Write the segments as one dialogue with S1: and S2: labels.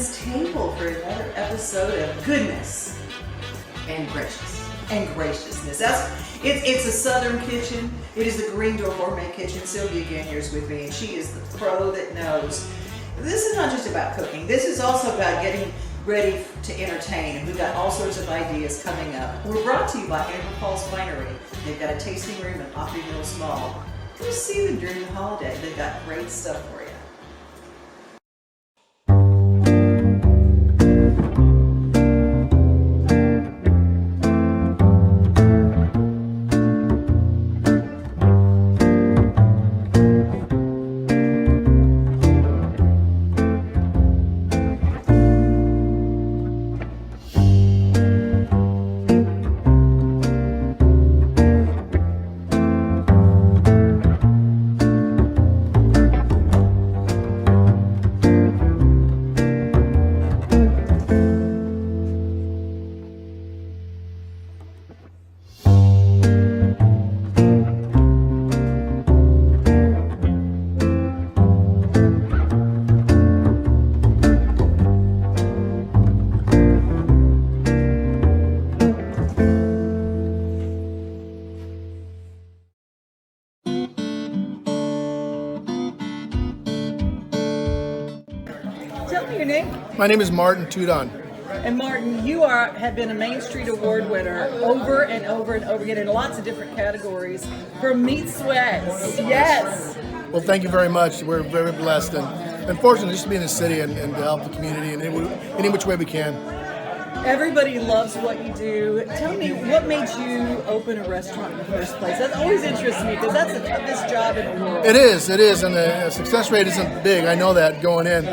S1: Devin's Table for another episode of goodness and graciousness. It's a southern kitchen. It is the Green Door Gourmet kitchen. Sylvia Ganier is with me, and she is the pro that knows. This is not just about cooking. This is also about getting ready to entertain, and we've got all sorts of ideas coming up. We're brought to you by Amber Falls Winery. They've got a tasting room in Opryville Mall. Go see them during the holiday. They've got great stuff for you. Tell me your name.
S2: My name is Martin Tudon.
S1: And Martin, you have been a Main Street Award winner over and over and over again in lots of different categories for Meat Sweats. Yes.
S2: Well, thank you very much. We're very blessed and fortunate just to be in the city and to help the community in any which way we can.
S1: Everybody loves what you do. Tell me, what made you open a restaurant in the first place? That always interests me because that's the toughest job in the world.
S2: It is, and the success rate isn't big. I know that going in.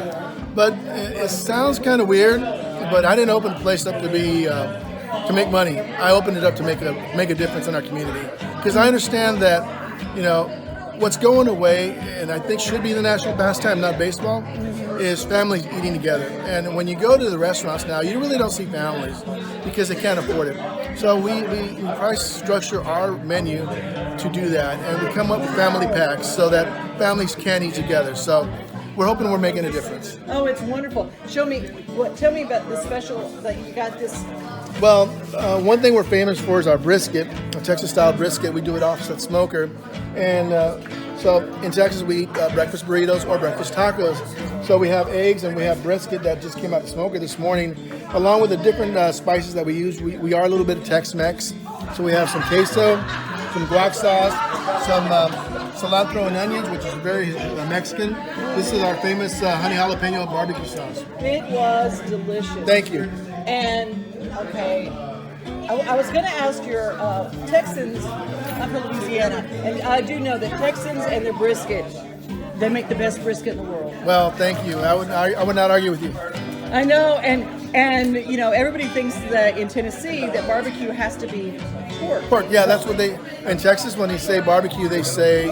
S2: But it sounds kind of weird, but I didn't open the place up to be to make money. I opened it up to make a difference in our community because I understand that, what's going away, and I think should be the national pastime, not baseball, is families eating together. And when you go to the restaurants now, you really don't see families because they can't afford it. So we price structure our menu to do that, and we come up with family packs so that families can eat together. So we're hoping we're making a difference.
S1: Oh, it's wonderful. Tell me about the special that you got this.
S2: Well, one thing we're famous for is our brisket, a Texas-style brisket. We do it off the smoker. And so in Texas, we eat breakfast burritos or breakfast tacos. So we have eggs and we have brisket that just came out the smoker this morning, along with the different spices that we use. We are a little bit of Tex-Mex. So we have some queso, some guac sauce, some cilantro and onions, which is very Mexican. This is our famous honey jalapeno barbecue sauce.
S1: It was delicious.
S2: Thank you.
S1: And, okay, I was going to ask your Texans, I'm from Louisiana, and I do know that Texans and their brisket, they make the best brisket in the world.
S2: Well, thank you. I would not argue with you.
S1: I know, and everybody thinks that in Tennessee that barbecue has to be pork.
S2: Pork, yeah, that's what they. In Texas, when they say barbecue, they say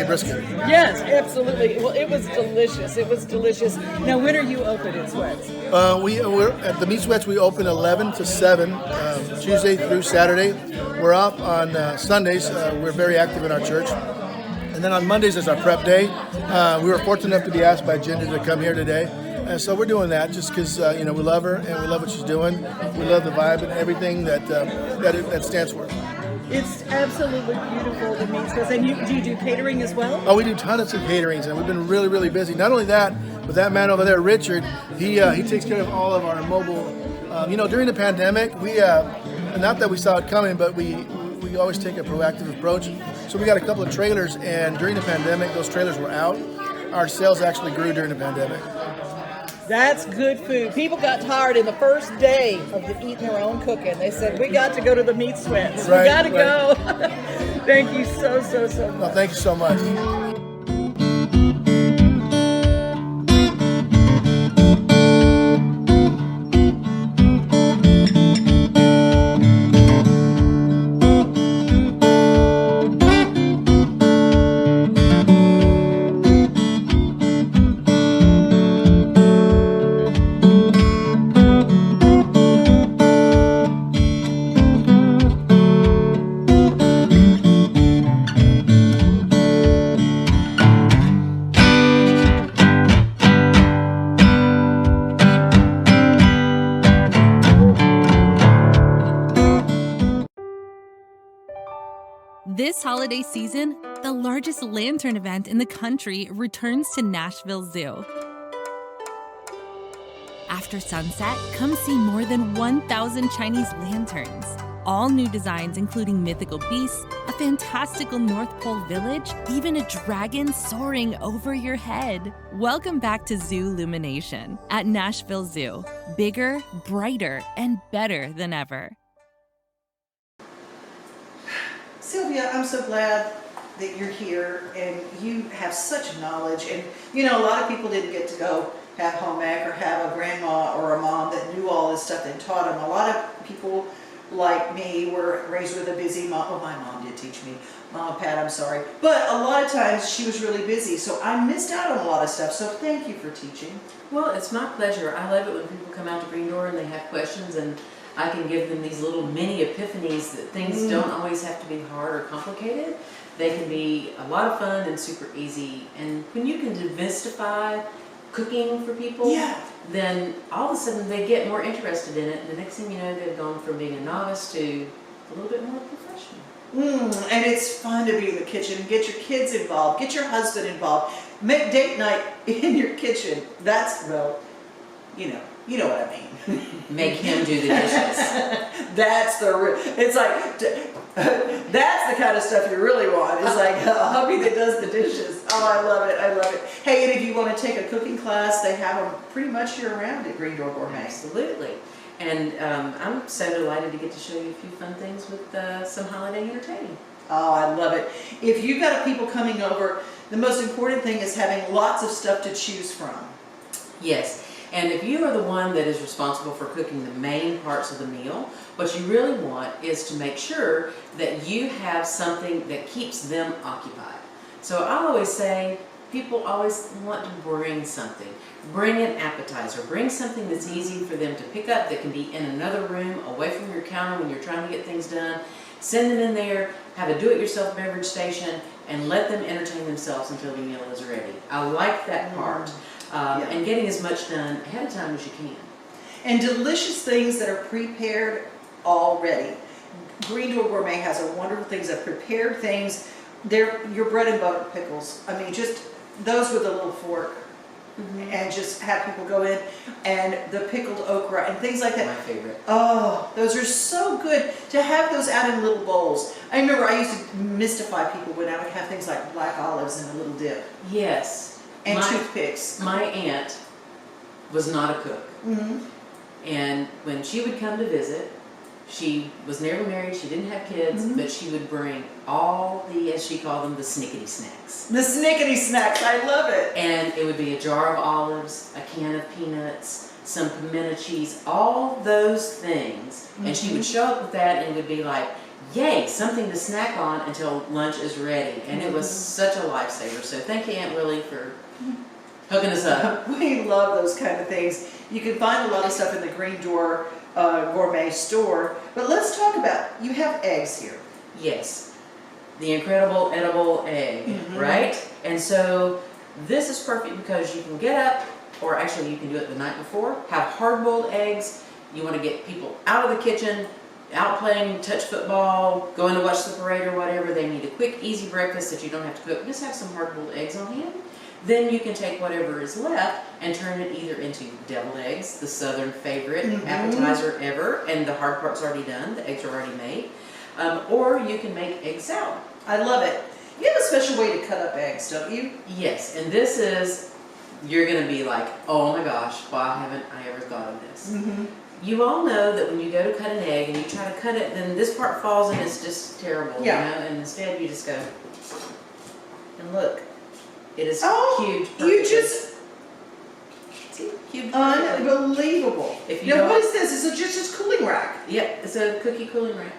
S2: brisket.
S1: Yes, absolutely. Well, it was delicious. It was delicious. Now, when are you open at Sweats?
S2: We're at the Meat Sweats. We open 11 to 7, Tuesday through Saturday. We're off on Sundays. We're very active in our church. And then on Mondays is our prep day. We were fortunate enough to be asked by Jinder to come here today. And so we're doing that just because we love her and we love what she's doing. We love the vibe and everything that stands for.
S1: It's absolutely beautiful, the Meat Sweats. And do you do catering as well?
S2: Oh, we do tons of caterings, and we've been really, really busy. Not only that, but that man over there, Richard, he takes care of all of our mobile. During the pandemic, we not that we saw it coming, but we always take a proactive approach. So we got a couple of trailers, and during the pandemic, those trailers were out. Our sales actually grew during the pandemic.
S1: That's good food. People got tired in the first day of eating their own cooking. They said, we got to go to the Meat Sweats.
S2: Right,
S1: we got to go.
S2: right.
S1: Thank you so much.
S2: Well, thank you so much.
S3: holiday season, the largest lantern event in the country returns to Nashville Zoo. After sunset, come see more than 1,000 Chinese lanterns. All new designs including mythical beasts, a fantastical North Pole village, even a dragon soaring over your head. Welcome back to Zoo Illumination at Nashville Zoo. Bigger, brighter, and better than ever.
S1: Sylvia, I'm so glad that you're here and you have such knowledge. And you know, a lot of people didn't get to go have home ec or have a grandma or a mom that knew all this stuff and taught them. A lot of people like me were raised with a busy mom. Well, my mom did teach me. Mom, Pat, I'm sorry. But a lot of times she was really busy, so I missed out on a lot of stuff. So thank you for teaching.
S4: Well, it's my pleasure. I love it when people come out to Green Door and they have questions, and I can give them these little mini epiphanies that things don't always have to be hard or complicated. They can be a lot of fun and super easy. And when you can demystify cooking for people, then all of a sudden they get more interested in it. And the next thing you know, they've gone from being a novice to a little bit more professional.
S1: And it's fun to be in the kitchen. Get your kids involved. Get your husband involved. Make date night in your kitchen. That's, well, you know what I mean.
S4: Make him do the dishes.
S1: That's it's like, that's the kind of stuff you really want. It's like a hubby that does the dishes. Oh, I love it, I love it. Hey, and if you want to take a cooking class, they have them pretty much year-round at Green Door Gourmet.
S4: Absolutely. And I'm so delighted to get to show you a few fun things with some holiday entertaining.
S1: Oh, I love it. If you've got people coming over, the most important thing is having lots of stuff to choose from.
S4: Yes. And if you are the one that is responsible for cooking the main parts of the meal, what you really want is to make sure that you have something that keeps them occupied. So I always say, people always want to bring something. Bring an appetizer. Bring something that's easy for them to pick up, that can be in another room, away from your counter when you're trying to get things done. Send them in there, have a do-it-yourself beverage station, and let them entertain themselves until the meal is ready. I like that part. And getting as much done ahead of time as you can.
S1: And delicious things that are prepared already. Green Door Gourmet has a wonderful things of prepared things. They're your bread and butter pickles. I mean, just those with a little fork. And just have people go in, and the pickled okra and things like that.
S4: My favorite.
S1: Oh, those are so good to have those out in little bowls. I remember I used to mystify people when I would have things like black olives in a little dip.
S4: Yes.
S1: And toothpicks.
S4: My aunt was not a cook. And when she would come to visit, she was never married, she didn't have kids, but she would bring all the, as she called them, the snickety snacks.
S1: The snickety snacks, I love it.
S4: And it would be a jar of olives, a can of peanuts, some pimento cheese, all those things. And she would show up with that and would be like, yay, something to snack on until lunch is ready. And it was such a lifesaver. So thank you, Aunt Willie, for hooking us up.
S1: We love those kind of things. You can find a lot of stuff in the Green Door Gourmet store. But let's talk about, you have eggs here.
S4: Yes. The incredible edible egg, right? And so this is perfect because you can get up, or actually you can do it the night before, have hard-boiled eggs. You want to get people out of the kitchen, out playing touch football, going to watch the parade or whatever. They need a quick, easy breakfast that you don't have to cook. Just have some hard-boiled eggs on hand. Then you can take whatever is left and turn it either into deviled eggs, the southern favorite appetizer ever, and the hard part's already done, the eggs are already made, or you can make egg salad.
S1: I love it. You have a special way to cut up eggs, don't you?
S4: Yes, and this is, you're going to be like, oh my gosh, why haven't I ever thought of this? You all know that when you go to cut an egg and you try to cut it, then this part falls and it's just terrible, you know, and instead you just go, and look. It is cubed perfectly.
S1: You just,
S4: see, cubed perfectly.
S1: Unbelievable.
S4: If you
S1: now what is this? Is it just a cooling rack?
S4: Yeah, it's a cookie cooling rack.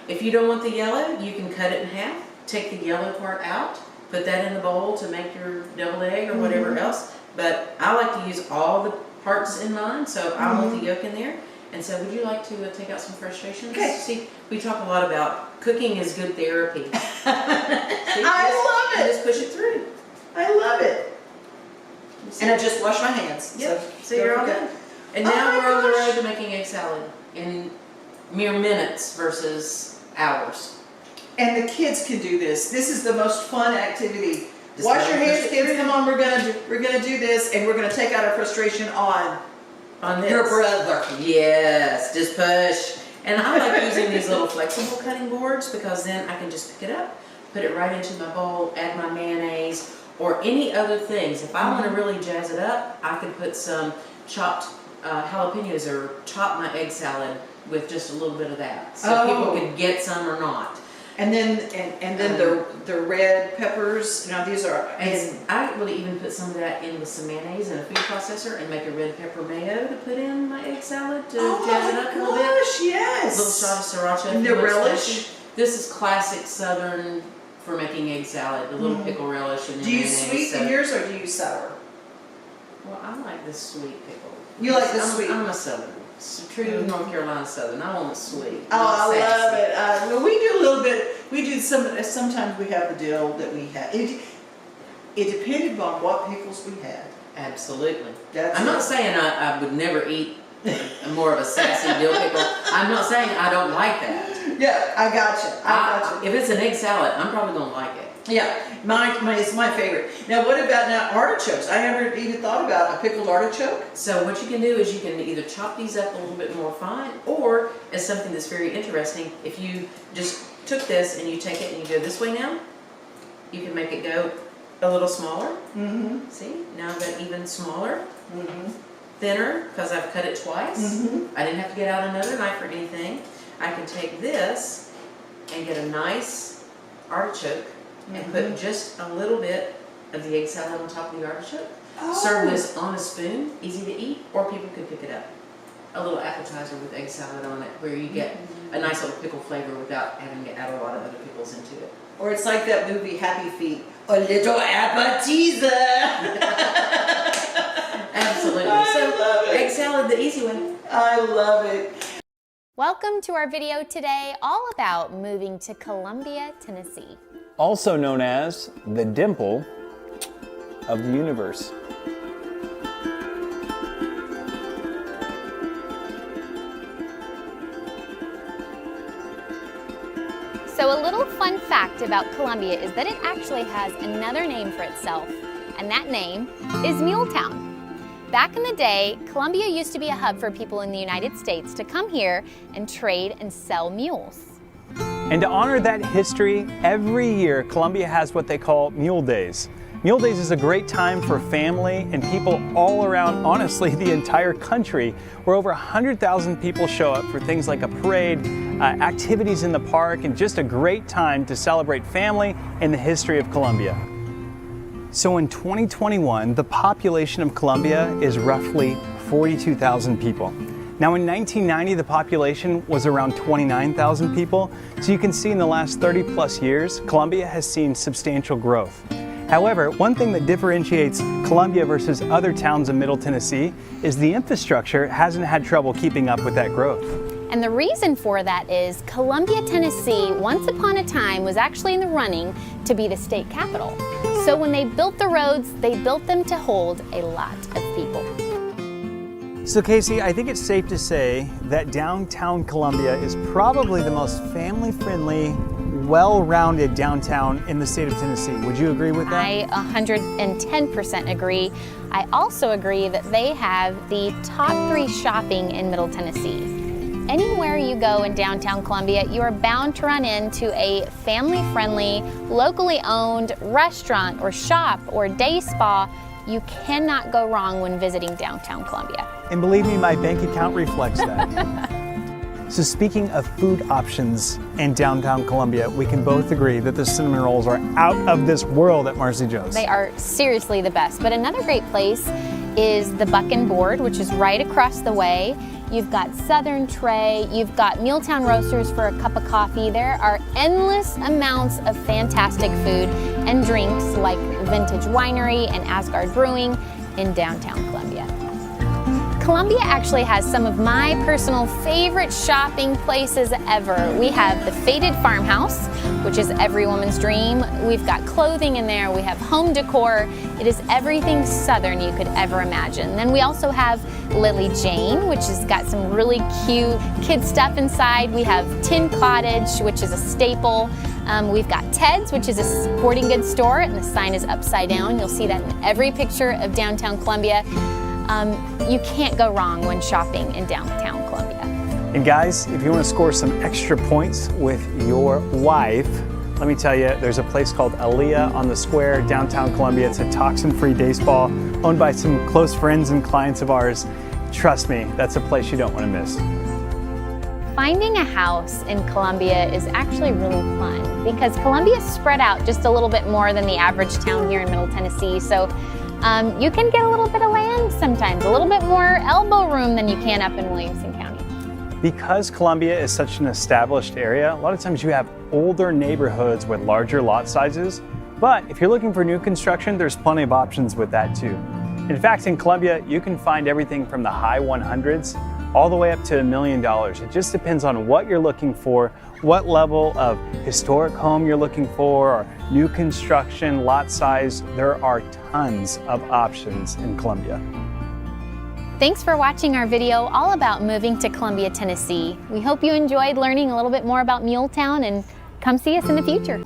S4: If you don't want the yellow, you can cut it in half, take the yellow part out, put that in the bowl to make your deviled egg or whatever else. But I like to use all the parts in mine, so I want the yolk in there. And so would you like to take out some frustrations?
S1: Okay.
S4: See, we talk a lot about cooking is good therapy. See,
S1: I love it.
S4: Just push it through.
S1: I love it. And I just wash my hands.
S4: Yep. So you're all done. And now we're on the road to making egg salad in mere minutes versus hours.
S1: And the kids can do this. This is the most fun activity.
S4: Just
S1: Wash your
S4: gotta
S1: hands,
S4: push it
S1: kids.
S4: through.
S1: Come on, we're gonna do this, and we're gonna take out our frustration on
S4: On
S1: your
S4: this.
S1: brother.
S4: Yes, just push. And I like using these little flexible cutting boards because then I can just pick it up, put it right into my bowl, add my mayonnaise or any other things. If I want to really jazz it up, I could put some chopped jalapenos or chop my egg salad with just a little bit of that. So people could get some or not.
S1: And then the red peppers. Now these are.
S4: And I would even put some of that in with some mayonnaise in a food processor and make a red pepper mayo to put in my egg salad to jazz it up a little bit.
S1: Yes.
S4: A little shot of sriracha.
S1: And the relish.
S4: This is classic Southern for making egg salad. The little pickle relish and the
S1: Do you
S4: mayonnaise.
S1: sweeten yours or do you sour?
S4: Well, I like the sweet pickle.
S1: You like the sweet?
S4: I'm a Southern. True North Carolina Southern. I want it sweet.
S1: Oh,
S4: not
S1: I love
S4: sassy.
S1: it. Well, we do a little bit. We do sometimes we have a dill that we have. It depended on what pickles we had.
S4: Absolutely.
S1: That's
S4: I'm
S1: it.
S4: not saying I would never eat more of a sassy dill pickle. I'm not saying I don't like that.
S1: Yeah, I gotcha.
S4: If it's an egg salad, I'm probably gonna like it.
S1: Yeah, it's my favorite. Now, what about artichokes? I never even thought about a pickled artichoke.
S4: So what you can do is you can either chop these up a little bit more fine, or as something that's very interesting, if you just took this and you take it and you go this way now, you can make it go a little smaller.
S1: Mm-hmm.
S4: See, now I've got even smaller,
S1: Mm-hmm.
S4: thinner, because I've cut it twice.
S1: Mm-hmm.
S4: I didn't have to get out another knife or anything. I can take this and get a nice artichoke and put just a little bit of the egg salad on top of the artichoke. Serve this on a spoon, easy to eat, or people could pick it up. A little appetizer with egg salad on it, where you get a nice little pickle flavor without having to add a lot of other pickles into it.
S1: Or it's like that movie Happy Feet, a little appetizer.
S4: Absolutely.
S1: I
S4: So
S1: love it.
S4: egg salad the easy way.
S1: I love it.
S5: Welcome to our video today all about moving to Columbia, Tennessee.
S6: Also known as the dimple of the universe.
S5: So a little fun fact about Columbia is that it actually has another name for itself, and that name is Muletown. Back in the day, Columbia used to be a hub for people in the United States to come here and trade and sell mules.
S6: And to honor that history, every year Columbia has what they call Mule Days. Mule Days is a great time for family and people all around, honestly, the entire country, where over 100,000 people show up for things like a parade, activities in the park, and just a great time to celebrate family and the history of Columbia. So in 2021, the population of Columbia is roughly 42,000 people. Now in 1990, the population was around 29,000 people. So you can see in the last 30 plus years, Columbia has seen substantial growth. However, one thing that differentiates Columbia versus other towns in Middle Tennessee is the infrastructure hasn't had trouble keeping up with that growth.
S5: And the reason for that is Columbia, Tennessee, once upon a time was actually in the running to be the state capital. So when they built the roads, they built them to hold a lot of people.
S6: So Casey, I think it's safe to say that downtown Columbia is probably the most family-friendly, well-rounded downtown in the state of Tennessee. Would you agree with that?
S5: I 110% agree. I also agree that they have the top 3 shopping in Middle Tennessee. Anywhere you go in downtown Columbia, you are bound to run into a family-friendly, locally owned restaurant or shop or day spa. You cannot go wrong when visiting downtown Columbia.
S6: And believe me, my bank account reflects that. So speaking of food options in downtown Columbia, we can both agree that the cinnamon rolls are out of this world at Marcy Joe's.
S5: They are seriously the best. But another great place is the Buck and Board, which is right across the way. You've got Southern Tray, you've got Muletown Roasters for a cup of coffee. There are endless amounts of fantastic food and drinks like Vintage Winery and Asgard Brewing in downtown Columbia. Columbia actually has some of my personal favorite shopping places ever. We have the Faded Farmhouse, which is every woman's dream. We've got clothing in there, we have home decor. It is everything Southern you could ever imagine. Then we also have Lily Jane, which has got some really cute kid stuff inside. We have Tin Cottage, which is a staple. We've got Ted's, which is a sporting goods store, and the sign is upside down. You'll see that in every picture of downtown Columbia. You can't go wrong when shopping in downtown Columbia.
S6: And guys, if you want to score some extra points with your wife, let me tell you, there's a place called Aaliyah on the Square, downtown Columbia. It's a toxin-free day spa owned by some close friends and clients of ours. Trust me, that's a place you don't want to miss.
S5: Finding a house in Columbia is actually really fun because Columbia is spread out just a little bit more than the average town here in Middle Tennessee. So you can get a little bit of land sometimes, a little bit more elbow room than you can up in Williamson County.
S6: Because Columbia is such an established area, a lot of times you have older neighborhoods with larger lot sizes. But if you're looking for new construction, there's plenty of options with that too. In fact, in Columbia, you can find everything from the high 100s all the way up to $1 million. It just depends on what you're looking for, what level of historic home you're looking for, or new construction, lot size. There are tons of options in Columbia.
S5: Thanks for watching our video all about moving to Columbia, Tennessee. We hope you enjoyed learning a little bit more about Muletown, and come see us in the future.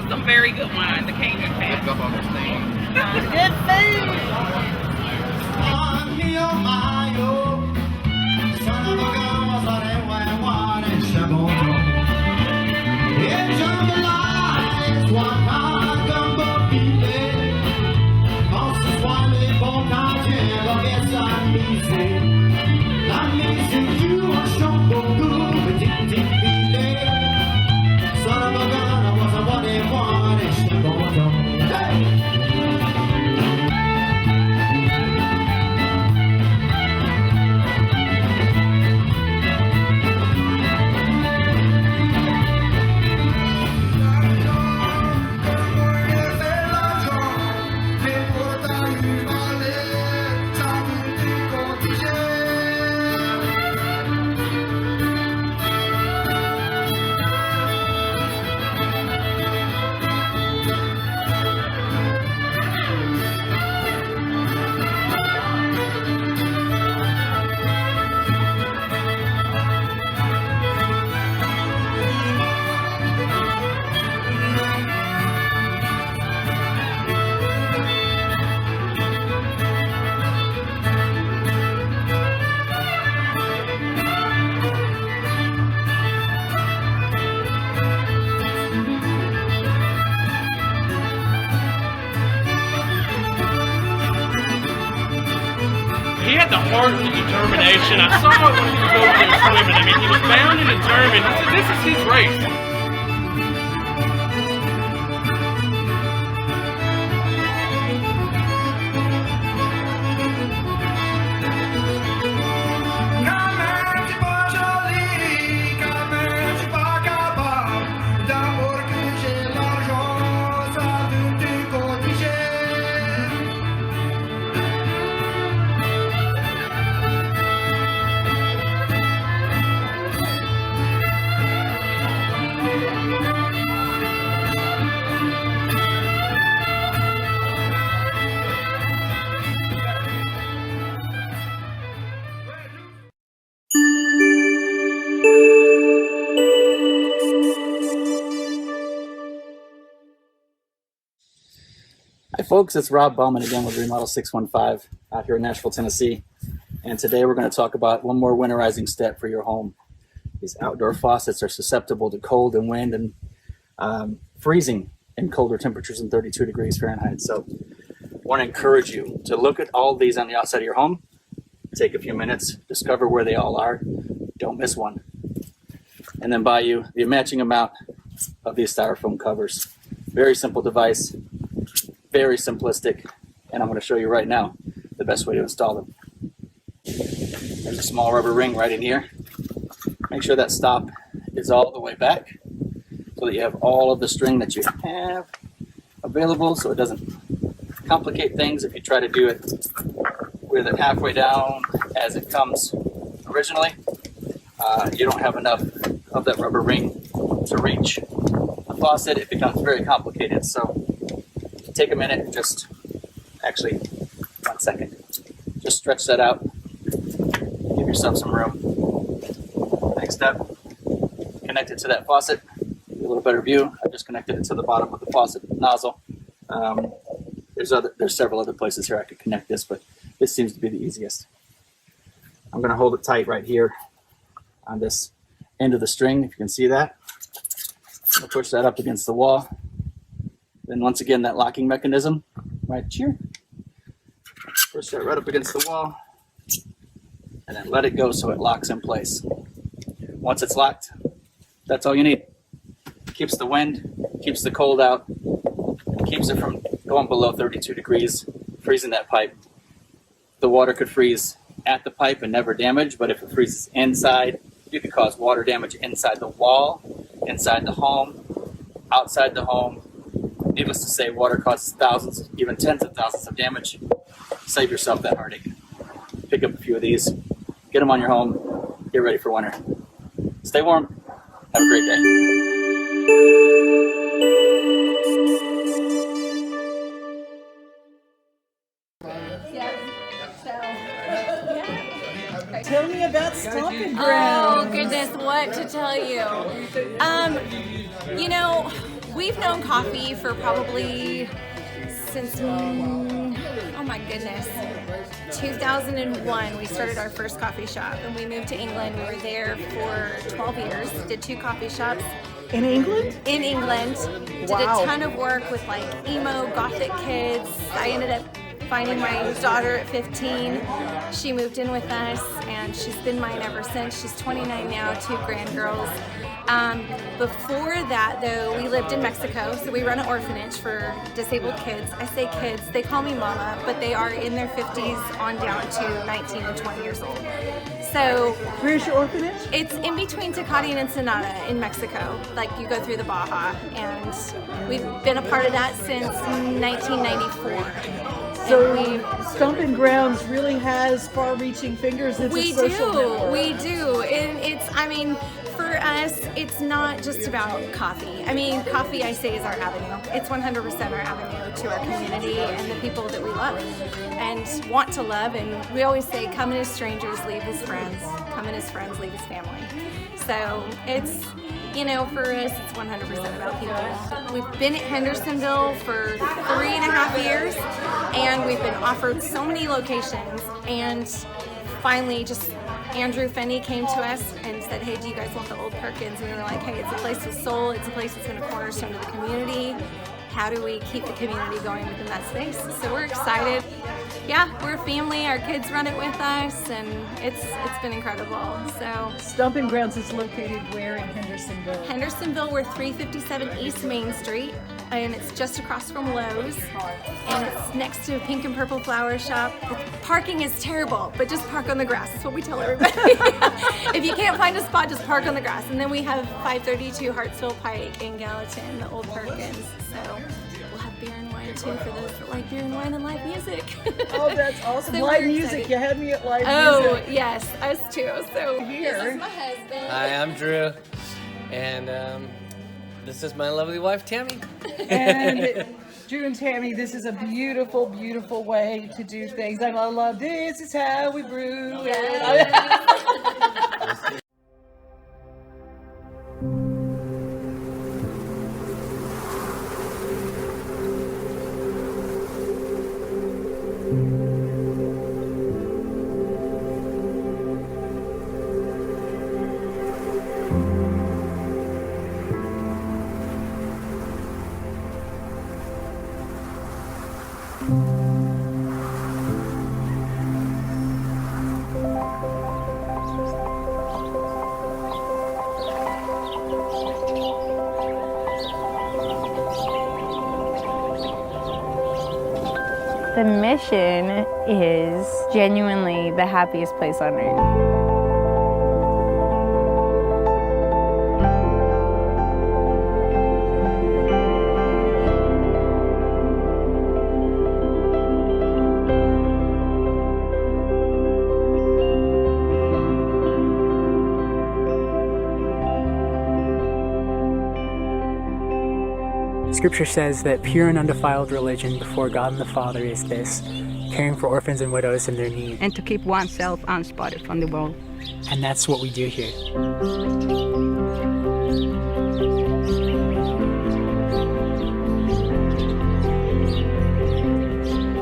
S7: Some very good wine, the Cajun Fat.
S8: Good food.
S7: He had the heart and the determination. I saw it when he was over there swimming. I mean, he was bound and determined. I said, this is his race.
S9: Hi folks, it's Rob Bauman again with Remodel 615 out here in Nashville, Tennessee. And today we're going to talk about one more winterizing step for your home. These outdoor faucets are susceptible to cold and wind and freezing in colder temperatures than 32 degrees Fahrenheit. So I want to encourage you to look at all these on the outside of your home, take a few minutes, discover where they all are, don't miss one, and then buy you the matching amount of these styrofoam covers. Very simple device. Very simplistic, and I'm going to show you right now the best way to install them. There's a small rubber ring right in here. Make sure that stop is all the way back so that you have all of the string that you have available, so it doesn't complicate things if you try to do it with it halfway down as it comes originally. You don't have enough of that rubber ring to reach the faucet. It becomes very complicated. So take a minute, just actually 1 second. Just stretch that out. Give yourself some room. Next step, connect it to that faucet. Get a little better view. I just connected it to the bottom of the faucet nozzle. There's several other places here I could connect this, but this seems to be the easiest. I'm going to hold it tight right here on this end of the string, if you can see that. I'll push that up against the wall. Then once again, that locking mechanism right here. Push that right up against the wall and then let it go so it locks in place. Once it's locked, that's all you need. Keeps the wind, keeps the cold out, keeps it from going below 32 degrees, freezing that pipe. The water could freeze at the pipe and never damage, but if it freezes inside, you could cause water damage inside the wall, inside the home, outside the home. Needless to say, water causes thousands, even tens of thousands of damage. Save yourself that heartache. Pick up a few of these, get them on your home, get ready for winter. Stay warm. Have a great day.
S1: Tell me about Stomping Grounds.
S10: Oh goodness, what to tell you? You know, we've known coffee for probably since, oh my goodness, 2001. We started our first coffee shop and we moved to England. We were there for 12 years, did 2 coffee shops.
S1: In England?
S10: In England. Did
S1: Wow.
S10: a ton of work with like emo, gothic kids. I ended up finding my daughter at 15. She moved in with us and she's been mine ever since. She's 29 now, 2 grandgirls. Before that though, we lived in Mexico, so we run an orphanage for disabled kids. I say kids, they call me mama, but they are in their 50s on down to 19 and 20 years old. So,
S1: where's your orphanage?
S10: It's in between Tecate and Ensenada in Mexico. Like you go through the Baja, and we've been a part of that since 1994.
S1: So Stomping Grounds really has far-reaching fingers. It's a social network.
S10: We do. And it's, I mean, for us, it's not just about coffee. I mean, coffee, I say, is our avenue. It's 100% our avenue to our community and the people that we love and want to love. And we always say, come in as strangers, leave as friends. Come in as friends, leave as family. So it's, you know, for us, it's 100% about people. We've been at Hendersonville for 3.5 years, and we've been offered so many locations, and finally just Andrew Fenney came to us and said, hey, do you guys want the Old Perkins? And we were like, hey, it's a place with soul, it's a place that's been a cornerstone of the community. How do we keep the community going within that space? So we're excited. Yeah, we're a family, our kids run it with us, and it's been incredible. So
S1: Stomping Grounds is located where in Hendersonville?
S10: Hendersonville, we're 357 East Main Street, and it's just across from Lowe's, and it's next to a pink and purple flower shop. The parking is terrible, but just park on the grass. That's what we tell everybody. If you can't find a spot, just park on the grass. And then we have 532 Hartsville Pike in Gallatin, the Old Perkins. So we'll have beer and wine too for those that like beer and wine and live music.
S1: Oh, that's awesome.
S10: So
S1: Live
S10: we're
S1: music.
S10: excited.
S1: You had me at live
S10: Oh,
S1: music.
S10: yes, us too. So
S1: Here.
S10: this is my husband.
S11: Hi, I'm Drew, and this is my lovely wife, Tammy.
S1: And Drew and Tammy, this is a beautiful, beautiful way to do things. I love this is how we brew.
S12: The mission is genuinely the happiest place on earth.
S13: Scripture says that pure and undefiled religion before God and the Father is this, caring for orphans and widows in their need.
S14: And to keep oneself unspotted from the world.
S13: And that's what we do here.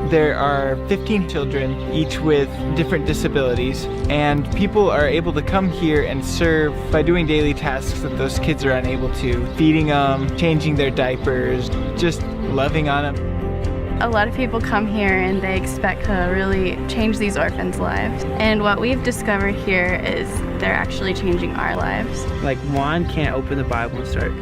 S15: There are 15 children, each with different disabilities, and people are able to come here and serve by doing daily tasks that those kids are unable to. Feeding them, changing their diapers, just loving on them.
S12: A lot of people come here and they expect to really change these orphans' lives. And what we've discovered here is they're actually changing our lives.
S16: Like Juan can't open the Bible and start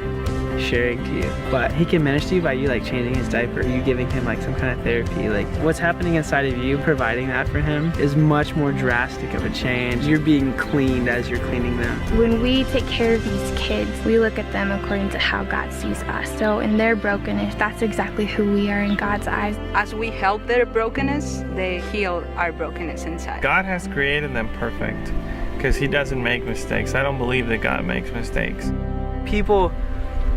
S16: sharing to you, but he can minister to you by you like changing his diaper, you giving him like some kind of therapy. Like what's happening inside of you, providing that for him is much more drastic of a change. You're being cleaned as you're cleaning them.
S12: When we take care of these kids, we look at them according to how God sees us. So in their brokenness, that's exactly who we are in God's eyes.
S14: As we help their brokenness, they heal our brokenness inside.
S15: God has created them perfect because He doesn't make mistakes. I don't believe that God makes mistakes.
S16: People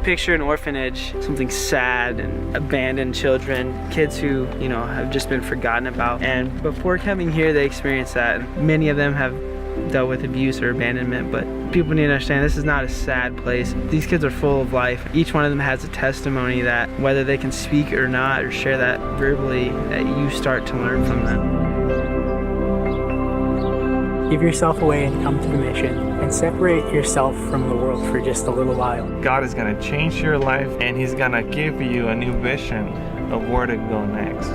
S16: picture an orphanage, something sad and abandoned children, kids who, have just been forgotten about. And before coming here, they experience that. Many of them have dealt with abuse or abandonment, but people need to understand this is not a sad place. These kids are full of life. Each one of them has a testimony that whether they can speak or not or share that verbally, that you start to learn from them.
S13: Give yourself away and come to the mission, and separate yourself from the world for just a little while.
S15: God is going to change your life, and He's going to give you a new vision of where to go next.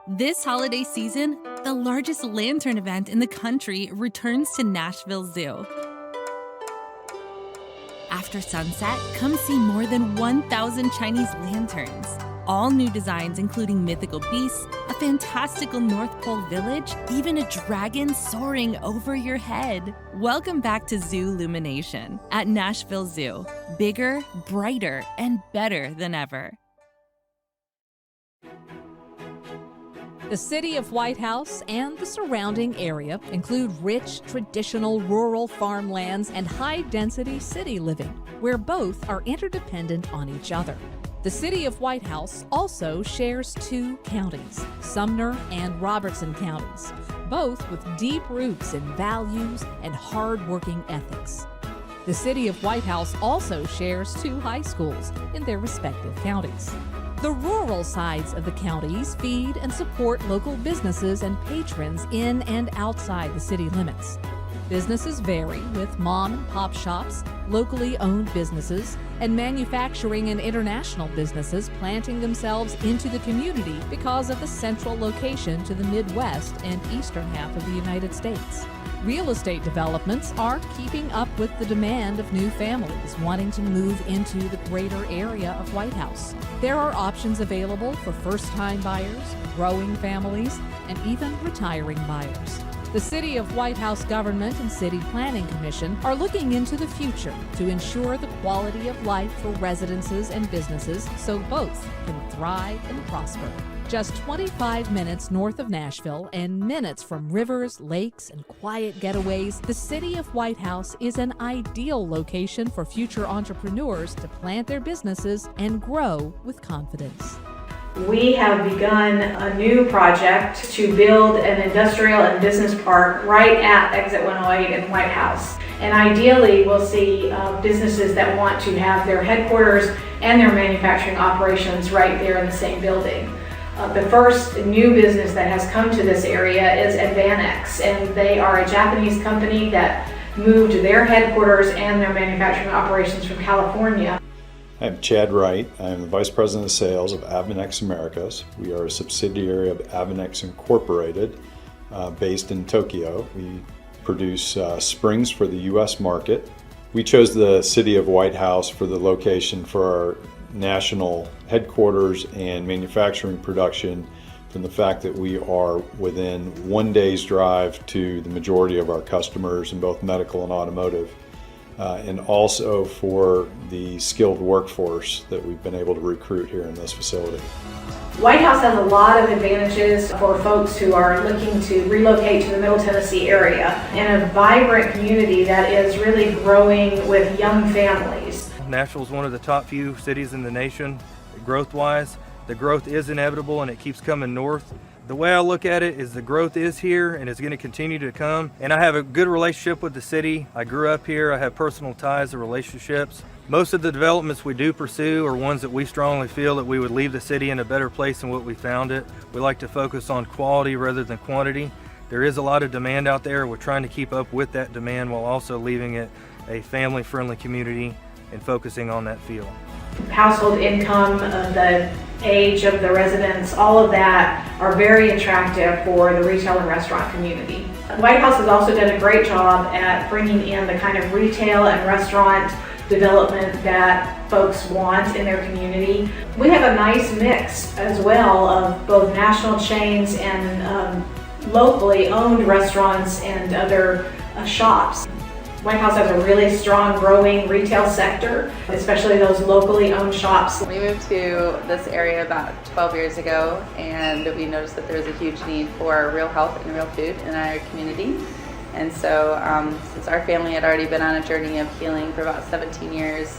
S3: This holiday season, the largest lantern event in the country returns to Nashville Zoo. After sunset, come see more than 1,000 Chinese lanterns. All new designs including mythical beasts, a fantastical North Pole village, even a dragon soaring over your head. Welcome back to Zoo Illumination at Nashville Zoo. Bigger, brighter, and better than ever.
S17: The city of White House and the surrounding area include rich, traditional rural farmlands and high-density city living, where both are interdependent on each other. The city of White House also shares two counties, Sumner and Robertson counties, both with deep roots in values and hard-working ethics. The city of White House also shares two high schools in their respective counties. The rural sides of the counties feed and support local businesses and patrons in and outside the city limits. Businesses vary, with mom and pop shops, locally owned businesses, and manufacturing and international businesses planting themselves into the community because of the central location to the Midwest and eastern half of the United States. Real estate developments are keeping up with the demand of new families wanting to move into the greater area of White House. There are options available for first-time buyers, growing families, and even retiring buyers. The City of White House government and City Planning Commission are looking into the future to ensure the quality of life for residences and businesses so both can thrive and prosper. Just 25 minutes north of Nashville and minutes from rivers, lakes, and quiet getaways, the city of White House is an ideal location for future entrepreneurs to plant their businesses and grow with confidence.
S18: We have begun a new project to build an industrial and business park right at Exit 108 in White House. And ideally, we'll see businesses that want to have their headquarters and their manufacturing operations right there in the same building. The first new business that has come to this area is Advanex, and they are a Japanese company that moved their headquarters and their manufacturing operations from California.
S19: I'm Chad Wright. I'm the Vice President of Sales of Avanex Americas. We are a subsidiary of Avanex Incorporated, based in Tokyo. We produce springs for the U.S. market. We chose the city of White House for the location for our national headquarters and manufacturing production, from the fact that we are within 1 day's drive to the majority of our customers in both medical and automotive, and also for the skilled workforce that we've been able to recruit here in this facility.
S18: White House has a lot of advantages for folks who are looking to relocate to the Middle Tennessee area, and a vibrant community that is really growing with young families.
S20: Nashville is one of the top few cities in the nation, growth-wise. The growth is inevitable and it keeps coming north. The way I look at it is the growth is here and it's going to continue to come. And I have a good relationship with the city. I grew up here. I have personal ties and relationships. Most of the developments we do pursue are ones that we strongly feel that we would leave the city in a better place than what we found it. We like to focus on quality rather than quantity. There is a lot of demand out there. We're trying to keep up with that demand while also leaving it a family-friendly community and focusing on that feel.
S18: Household income, the age of the residents, all of that are very attractive for the retail and restaurant community. White House has also done a great job at bringing in the kind of retail and restaurant development that folks want in their community. We have a nice mix as well of both national chains and locally owned restaurants and other shops. White House has a really strong, growing retail sector, especially those locally owned shops.
S21: We moved to this area about 12 years ago, and we noticed that there was a huge need for real health and real food in our community. And so since our family had already been on a journey of healing for about 17 years,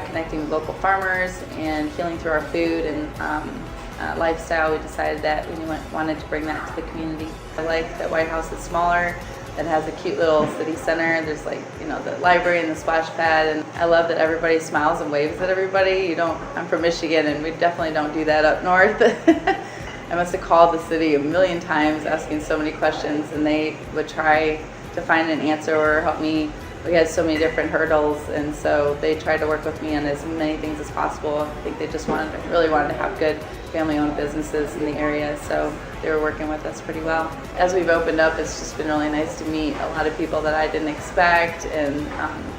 S21: connecting with local farmers and healing through our food and lifestyle, we decided that we wanted to bring that to the community. I like that White House is smaller. It has a cute little city center. There's the library and the splash pad, and I love that everybody smiles and waves at everybody. I'm from Michigan and we definitely don't do that up north. I must have called the city a million times asking so many questions, and they would try to find an answer or help me. We had so many different hurdles, and so they tried to work with me on as many things as possible. I think they just really wanted to have good family-owned businesses in the area, so they were working with us pretty well. As we've opened up, it's just been really nice to meet a lot of people that I didn't expect, and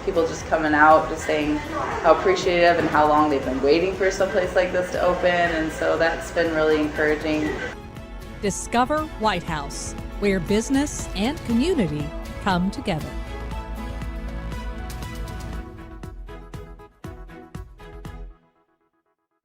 S21: people just coming out, just saying how appreciative and how long they've been waiting for someplace like this to open, and so that's been really encouraging.
S17: Discover White House, where business and community come together.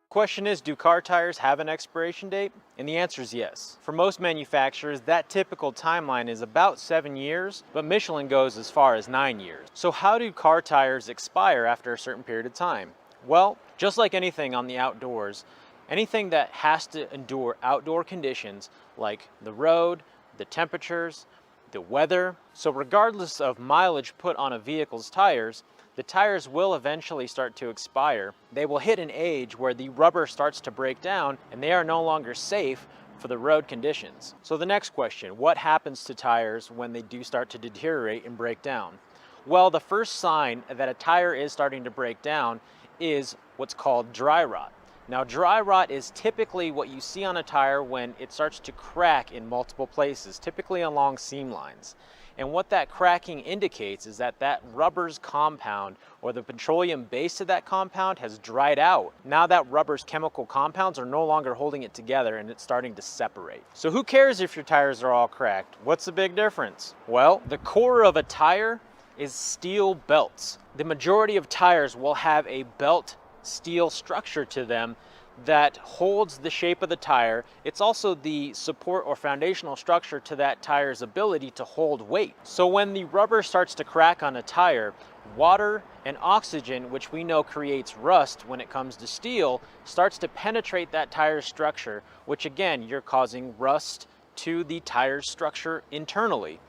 S6: Question is, do car tires have an expiration date? And the answer is yes. For most manufacturers, that typical timeline is about 7 years, but Michelin goes as far as 9 years. So how do car tires expire after a certain period of time? Well, just like anything on the outdoors, anything that has to endure outdoor conditions like the road, the temperatures, the weather. So regardless of mileage put on a vehicle's tires, the tires will eventually start to expire. They will hit an age where the rubber starts to break down and they are no longer safe for the road conditions. So the next question, what happens to tires when they do start to deteriorate and break down? Well, the first sign that a tire is starting to break down is what's called dry rot. Now, dry rot is typically what you see on a tire when it starts to crack in multiple places, typically along seam lines. And what that cracking indicates is that that rubber's compound or the petroleum base of that compound has dried out. Now that rubber's chemical compounds are no longer holding it together and it's starting to separate. So who cares if your tires are all cracked? What's the big difference? Well, the core of a tire is steel belts. The majority of tires will have a belt steel structure to them that holds the shape of the tire. It's also the support or foundational structure to that tire's ability to hold weight. So when the rubber starts to crack on a tire, water and oxygen, which we know creates rust when it comes to steel, starts to penetrate that tire's structure, which again, you're causing rust to the tire's structure internally.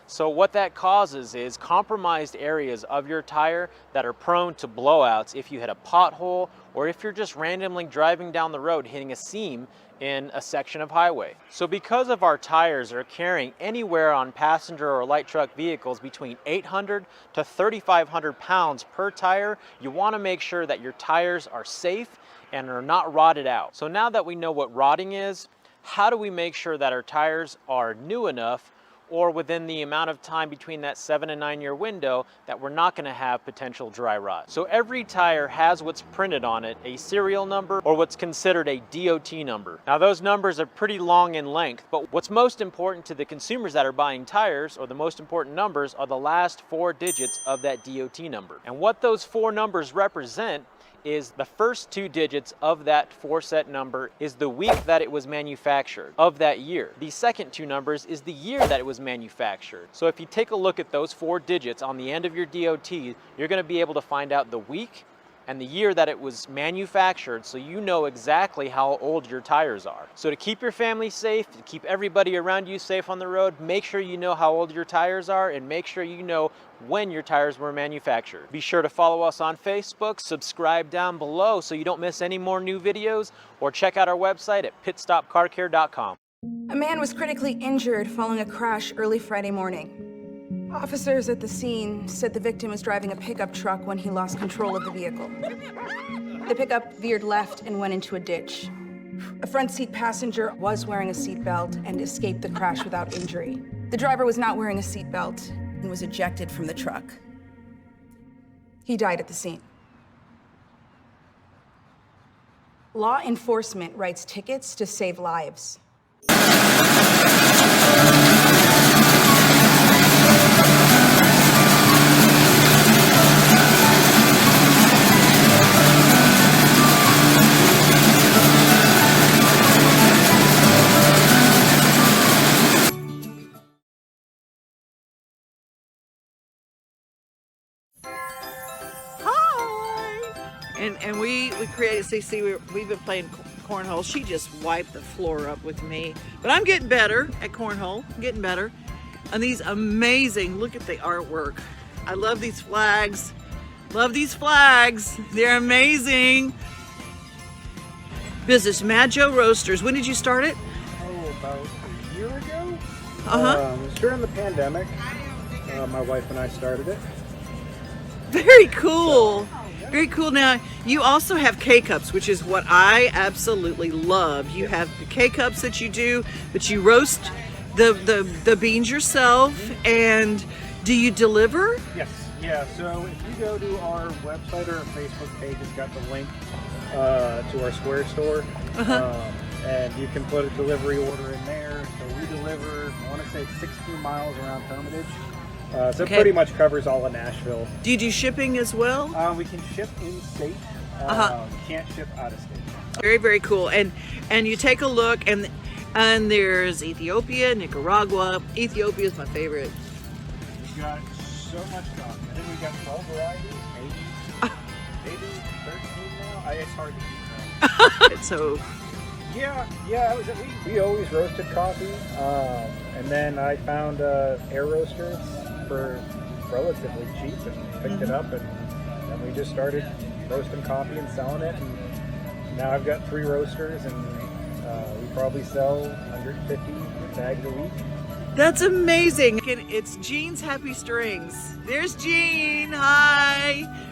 S6: So what that causes is compromised areas of your tire that are prone to blowouts if you hit a pothole or if you're just randomly driving down the road hitting a seam in a section of highway. So because of our tires are carrying anywhere on passenger or light truck vehicles between 800 to 3,500 pounds per tire, you want to make sure that your tires are safe and are not rotted out. So now that we know what rotting is, how do we make sure that our tires are new enough or within the amount of time between that 7 and 9 year window that we're not going to have potential dry rot? So every tire has what's printed on it, a serial number or what's considered a DOT number. Now those numbers are pretty long in length, but what's most important to the consumers that are buying tires, or the most important numbers, are the last 4 digits of that DOT number. And what those 4 numbers represent is the first 2 digits of that 4-set number is the week that it was manufactured of that year. The second 2 numbers is the year that it was manufactured. So if you take a look at those 4 digits on the end of your DOT, you're going to be able to find out the week and the year that it was manufactured, so you know exactly how old your tires are. So to keep your family safe, to keep everybody around you safe on the road, make sure you know how old your tires are and make sure you know when your tires were manufactured. Be sure to follow us on Facebook, subscribe down below so you don't miss any more new videos, or check out our website at pitstopcarcare.com.
S2: A man was critically injured following a crash early Friday morning. Officers at the scene said the victim was driving a pickup truck when he lost control of the vehicle. The pickup veered left and went into a ditch. A front seat passenger was wearing a seatbelt and escaped the crash without injury. The driver was not wearing a seatbelt and was ejected from the truck. He died at the scene. Law enforcement writes tickets to save lives.
S8: And we created CC. We've been playing cornhole. She just wiped the floor up with me. But I'm getting better at cornhole. I'm getting better. And these amazing, look at the artwork. I love these flags. Love these flags. They're amazing. Business, Mad Joe Roasters. When did you start it?
S22: Oh, about a year ago.
S8: Uh-huh.
S22: It was during the pandemic. My wife and I started it.
S8: Very cool. Very cool. Now, you also have K-Cups, which is what I absolutely love. You have the K-Cups that you do, but you roast the beans yourself. And do you deliver?
S22: Yes. Yeah. So if you go to our website or our Facebook page, it's got the link to our Square store. And you can put a delivery order in there. So we deliver, I want to say 16 miles around Hermitage. So it pretty much covers all of Nashville.
S8: Do you do shipping as well?
S22: We can ship in-state. Can't ship out of state.
S8: Very, very cool. And you take a look, and there's Ethiopia, Nicaragua. Ethiopia is my favorite.
S22: We got so much stuff. I think we got 12 varieties, maybe 13 now. It's hard to keep.
S8: So.
S22: Yeah. We always roasted coffee, and then I found air roasters for relatively cheap and picked it up, and then we just started roasting coffee and selling it. And now I've got 3 roasters, and we probably sell 150 bags a week.
S8: That's amazing. It's Jean's Happy Strings. There's Jean. Hi.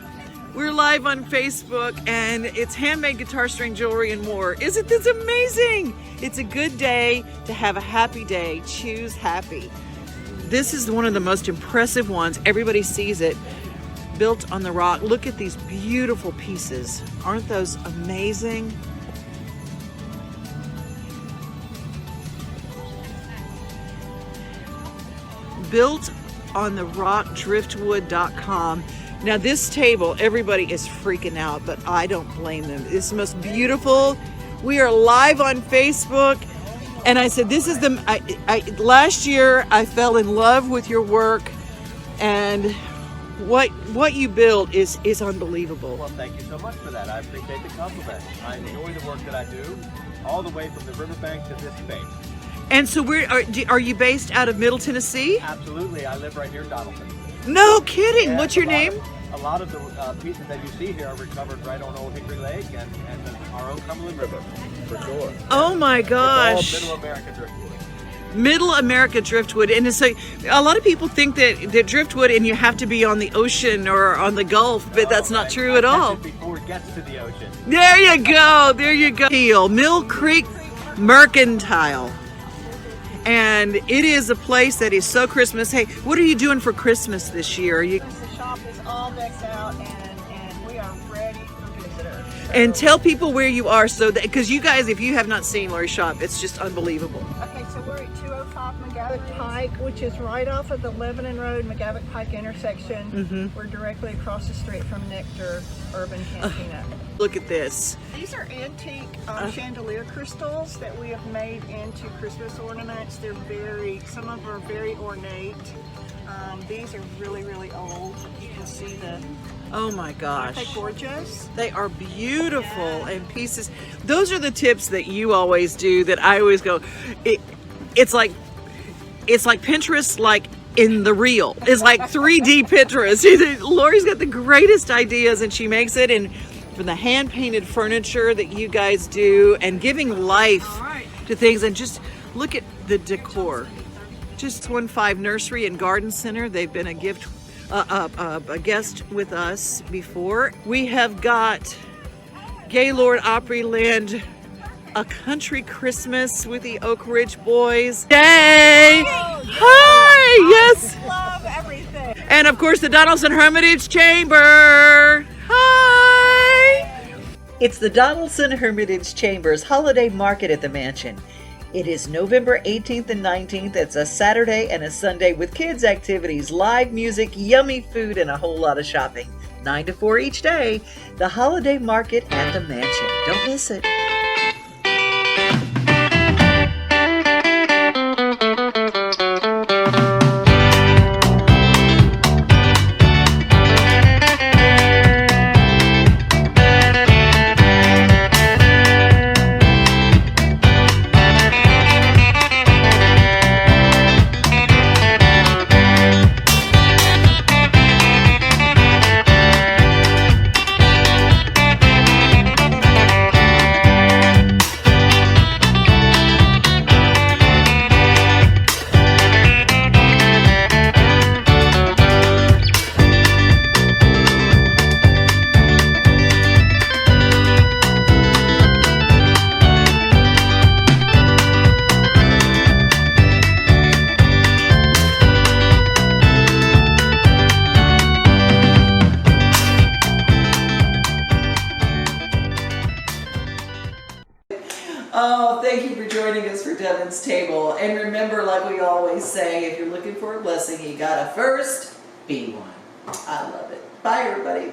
S8: We're live on Facebook, and it's handmade guitar string jewelry and more. Isn't this amazing? It's a good day to have a happy day. Choose happy. This is one of the most impressive ones. Everybody sees it. Built on the rock. Look at these beautiful pieces. Aren't those amazing? Built on the rock, driftwood.com. Now this table, everybody is freaking out, but I don't blame them. It's the most beautiful. We are live on Facebook, and I said, this is last year I fell in love with your work, and what you build is unbelievable.
S23: Well, thank you so much for that. I appreciate the compliment. I enjoy the work that I do, all the way from the riverbank to this space.
S8: And so are you based out of Middle Tennessee?
S4: Absolutely. I live right here in Donaldson.
S8: No kidding.
S4: And
S8: what's your name?
S4: A lot of the pieces that you see here are recovered right on Old Hickory Lake and our own Cumberland River, for sure.
S8: Oh my gosh.
S4: It's all Middle America driftwood.
S8: Middle America driftwood. And so a lot of people think that driftwood and you have to be on the ocean or on the Gulf, but that's not true at all.
S4: Before it gets to the ocean.
S8: There you go. There you go. Mill Creek Mercantile. And it is a place that is so Christmas. Hey, what are you doing for Christmas this year?
S5: The shop is all decked out and we are ready for visitors.
S8: And tell people where you are so that, because you guys, if you have not seen Lori's shop, it's just unbelievable.
S5: Okay, so we're at 205 McGavock Pike, which is right off of the Lebanon Road, McGavock Pike intersection.
S8: Mm-hmm.
S5: We're directly across the street from Nectar Urban Cantina.
S8: Look at this.
S5: These are antique chandelier crystals that we have made into Christmas ornaments. Some of them are very ornate. These are really, really old. You can see the...
S8: Oh my gosh.
S5: Aren't they gorgeous?
S8: They are beautiful and pieces. Those are the tips that you always do that I always go, it's like Pinterest, like in the real. It's like 3D Pinterest. Lori's got the greatest ideas and she makes it. And from the hand painted furniture that you guys do and giving life to things, and just look at the decor. Just 15 Nursery and Garden Center. They've been a guest with us before. We have got Gaylord Opryland, A Country Christmas with the Oak Ridge Boys. Yay! Hi! Yes!
S5: Love everything.
S8: And of course the Donaldson Hermitage Chamber. Hi! It's the Donaldson Hermitage Chamber's Holiday Market at the Mansion. It is November 18th and 19th. It's a Saturday and a Sunday with kids activities, live music, yummy food, and a whole lot of shopping. 9 to 4 each day. The Holiday Market at the Mansion. Don't miss it. Oh, thank you for joining us for Devon's Table. And remember, like we always say, if you're looking for a blessing, you gotta first be one. I love it. Bye, everybody.